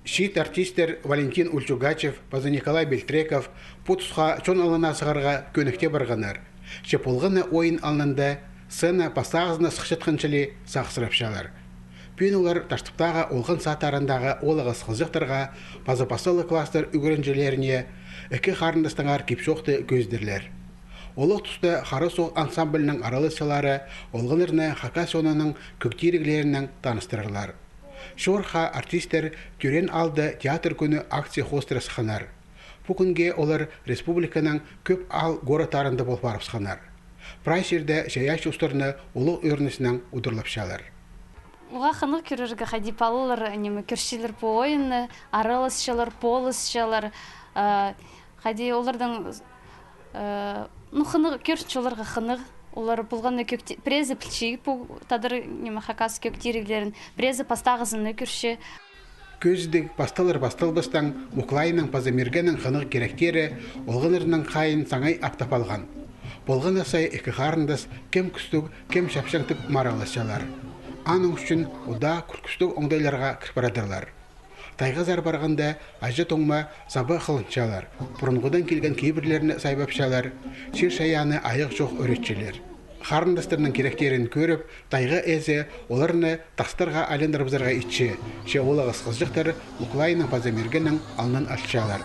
Шит артистер Валентин Ульчугачев, Паза Николай Бельтреков путусха чон алына сығарға көнікте барғанар. Шеполғыны ойын алнында сцена пастағызына сықшытқанчылы сақсырапшалар. Пүйін олар таштыптаға олғын сатарындағы олығыз қызықтарға пазапасылы кластер үгірінжелеріне үкі қарындастыңар кепшоқты көздерлер. Олық тұсты Харысоқ ансамблінің аралысылары олғынырны Хакасионының көктиріглерінің таныстырырлар. Шорха артистер түрен алды театр күні акция хостеры сықанар. Бүгінге олар республиканың көп ал горатарында болып барып сықанар. Прайсерді жаяш ұстырны олық өрнісінің ұдырлапшалар. Оға қынық көрерге қадипалылар, көршілер по ойыны, аралысшалар, полысшалар. Қади олардың қынық көрші оларға қынық. Олар бұлғаны презі пілчейік бұл тадыр хакас көктирілерін, презі пастағызыны көрші. Көздік басталар басталбастан Мұқлайының пазамергенің қынық керектері олғынырының қайын саңай аптап алған. Болғаны сай екі қарындас кем күстік, кем шапшаңтып мараласшалар. Аның үшін ұда күркістік оңдайларға кірпарадырлар. Тайғазар барғанда ажы тоңма сабы қылыншалар. Бұрынғыдан келген кейбірлеріні сайбапшалар, шер шаяны айық жоқ өретшелер. Қарындастарының керектерін көріп, тайғы әзі оларыны тастарға алендірбізарға итші. Ше олағыз қызжықтар Мұқлайының пазамергенің алынан ашшалар.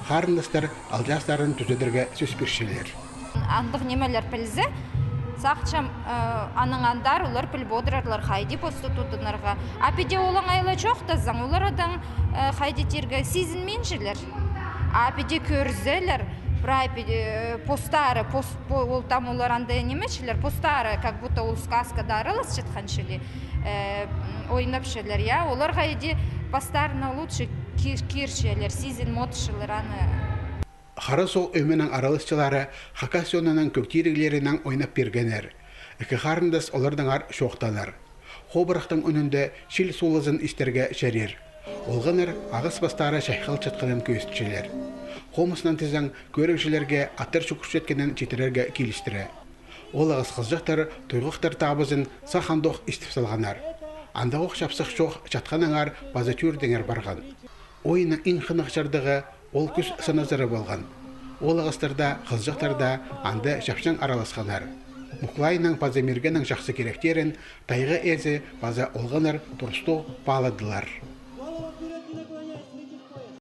Қарындастар алжастарын түзедірге сөз бершелер. Андық немелер пілзі, сақчам аныңандар олар піл бодырарлар қайды посты тұтынарға. Апеде олың айлы жоқты заң, олар адан қайды тергі сезін меншілер. Апеде көрзелер, постары, ол там олар андай немешілер, постары, как будто ол сказкада аралас жетқаншылы ойнапшылар, олар қайды постарына лучше кершелер, сезін модшылар аны. Харысоқ өменің аралысшылары Хакасионының көктиріглерінің ойнап бергенер. Үкі қарындас олардың ар шоқталар. Қобырықтың үнінде шил солызын істерге шәрер. Олғаныр ағыс бастары шайқал чатқының көстішелер. Қомысынан тезің көрікшілерге аттар шүкірш еткенін жетірерге келістірі. Ол ағыс қызжақтар тұйғықтар табызын сақандоқ істіп салғанар. Андағық шапсық шоқ чатқаныңар базатюр деңер барған. Ойының ең қынық жардығы ол күз сыназыры болған. Ол ағыстарда, қызжақтарда анды шапшаң араласқанар. Мұқлайының пазамергенің жақсы керектерін тайғы әзі база олғанар тұрысты бағаладылар.